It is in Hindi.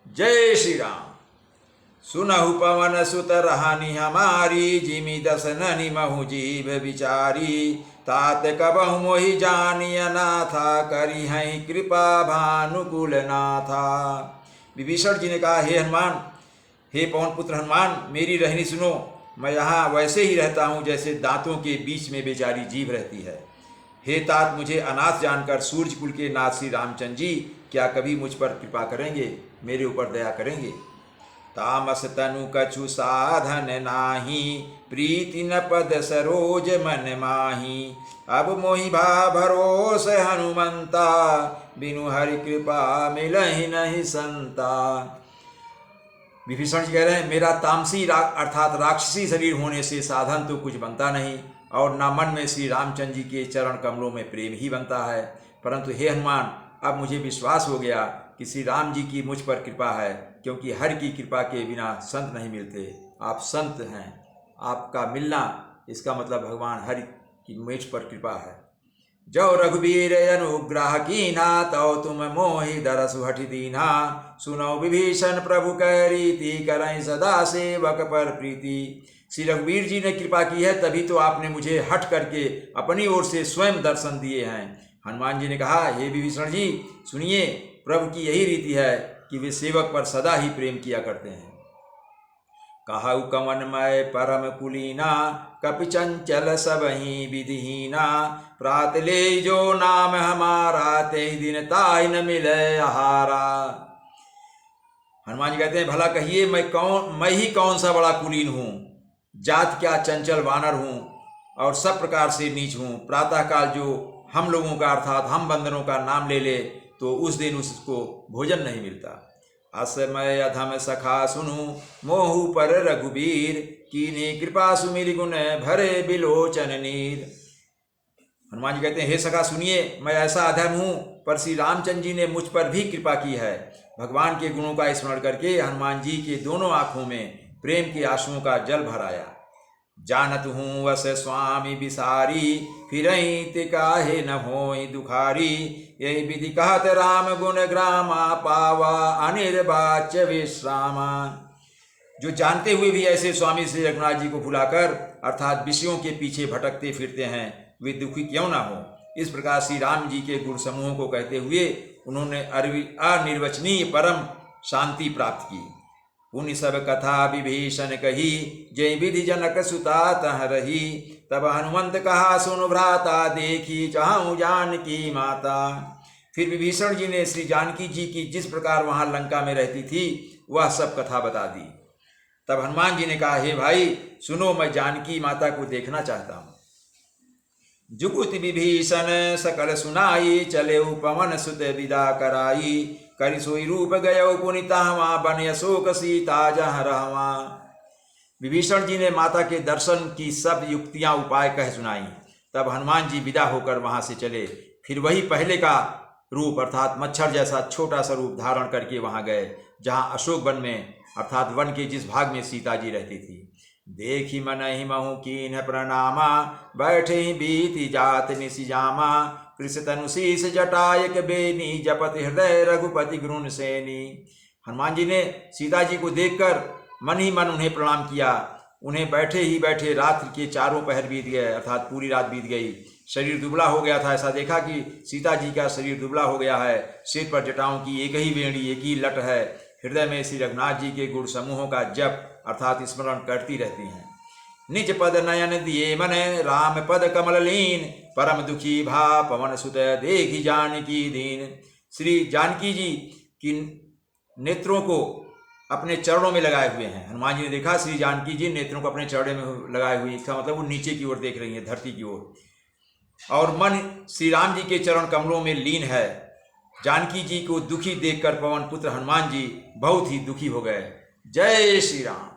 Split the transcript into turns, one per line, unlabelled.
जय श्री राम। सुनहु पवन सुत रहानि हमारी, जिमि दसननि महु जीव विचारी। तात कबहु मोहि जानिय नाथा, करी हैं कृपा भानुकुल नाथा। विभीषण जी ने कहा, हे हनुमान, हे पवन पुत्र हनुमान, मेरी रहनी सुनो। मैं यहाँ वैसे ही रहता हूँ जैसे दांतों के बीच में बेचारी जीव रहती है। हे तात, मुझे अनाथ जानकर सूर्य कुल के नाथ श्री रामचंद्र जी क्या कभी मुझ पर कृपा करेंगे, मेरे ऊपर दया करेंगे? तामस तनु कछु साधन नाही, प्रीति न पद सरोज मन माही। अब मोहि भा भरोस हनुमंता, बिनु हरि कृपा मिलहि नहीं संता। विभीषण जी कह रहे हैं, मेरा तामसी अर्थात राक्षसी शरीर होने से साधन तो कुछ बनता नहीं, और ना मन में श्री रामचंद्र जी के चरण कमलों में प्रेम ही बनता है। परंतु हे हनुमान, अब मुझे विश्वास हो गया कि श्री राम जी की मुझ पर कृपा है, क्योंकि हरि की कृपा के बिना संत नहीं मिलते। आप संत हैं, आपका मिलना इसका मतलब भगवान हरि की मुझ पर कृपा है। जो रघुबीर अनुग्रह कीना, तो तुम मोहि दरसु हठि दीना। सुनो विभीषण प्रभु कह रीति, करई सदा सेवक पर प्रीति। श्री रघुवीर जी ने कृपा की है, तभी तो आपने मुझे हट करके अपनी ओर से स्वयं दर्शन दिए हैं। हनुमान जी ने कहा, हे विभीषण जी सुनिए, प्रभु की यही रीति है कि वे सेवक पर सदा ही प्रेम किया करते हैं। कहु कमनमय परम कुलीना, कपि चंचल सबहि विधिहीना। प्रात ले जो नाम हमारा, ते दिन ताहि न मिले आहारा। हनुमान जी कहते हैं, भला कहिए मैं ही कौन सा बड़ा कुलीन हूँ? जात क्या चंचल वानर हूँ और सब प्रकार से नीच हूँ। प्रातःकाल जो हम लोगों का अर्थात हम बंदरों का नाम ले ले तो उस दिन उसको भोजन नहीं मिलता। असमय अधम सखा सुनु, मोहु पर रघुबीर। कीनी कृपा सुमिर गुण, भरे बिलोचन नीर। हनुमान जी कहते हैं, हे सखा सुनिए, मैं ऐसा अधम हूँ, पर श्री रामचंद्र जी ने मुझ पर भी कृपा की है। भगवान के गुणों का स्मरण करके हनुमान जी के दोनों आंखों में प्रेम के आंसुओं का जल भर आया। जानत हूँ वस स्वामी बिसारी, फिरहि ते काहे न होई दुखारी। यही विधि कहत राम गुण ग्रामा, पावा अनिर्वाच्य विश्रामा। जो जानते हुए भी ऐसे स्वामी श्री रघुनाथ जी को भुलाकर अर्थात विषयों के पीछे भटकते फिरते हैं, वे दुखी क्यों ना हो। इस प्रकार श्री राम जी के गुण समूहों को कहते हुए उन्होंने अनिर्वचनीय परम शांति प्राप्त की। पुनि सब कथा विभीषण कही, जय विधि जनक सुता तह रही। तब हनुमंत कहा, सुन भ्राता, देखी चाहूं जानकी माता। फिर विभीषण जी ने श्री जानकी जी की जिस प्रकार वहां लंका में रहती थी वह सब कथा बता दी। तब हनुमान जी ने कहा, हे भाई सुनो, मैं जानकी माता को देखना चाहता हूँ। जुगुति विभीषण सकल सुनाई, चले पवन सुत विदा कराई। करि सोई रूप गयो पुनि ताहवा, बन अशोक सीता जहाँ रहवा। विभीषण जी ने माता के दर्शन की सब युक्तियां उपाय कह सुनाई। तब हनुमान जी विदा होकर वहां से चले। फिर वही पहले का रूप अर्थात मच्छर जैसा छोटा सा रूप धारण करके वहां गए, जहां अशोक वन में अर्थात वन के जिस भाग में सीता जी रहती थी। देखी मनहि महु कीन्ह प्रणामा, बैठे बीति जात निशिजामा। कृष तनु शीस जटायक बेनी, जपति हृदय रघुपति गुरुन सेनी। हनुमान जी ने सीता जी को देखकर मन ही मन उन्हें प्रणाम किया। उन्हें बैठे ही बैठे रात्रि के चारों पहर बीत गए अर्थात पूरी रात बीत गई। शरीर दुबला हो गया था, ऐसा देखा कि सीता जी का शरीर दुबला हो गया है। सिर पर जटाओं की एक ही वेणी, एक ही लट है। हृदय में श्री रघुनाथ जी के गुण समूहों का जप अर्थात स्मरण करती रहती हैं। निज पद नयन दिए मन, राम पद कमल लीन। परम दुखी भा पवन सुत, देखी जानकी दीन। श्री जानकी जी की नेत्रों को अपने चरणों में लगाए हुए हैं। हनुमान जी ने देखा श्री जानकी जी नेत्रों को अपने चरणों में लगाए हुए, इसका मतलब वो नीचे की ओर देख रही है, धरती की ओर, और मन श्री राम जी के चरण कमलों में लीन है। जानकी जी को दुखी देखकर पवन पुत्र हनुमान जी बहुत ही दुखी हो गए। जय श्री राम।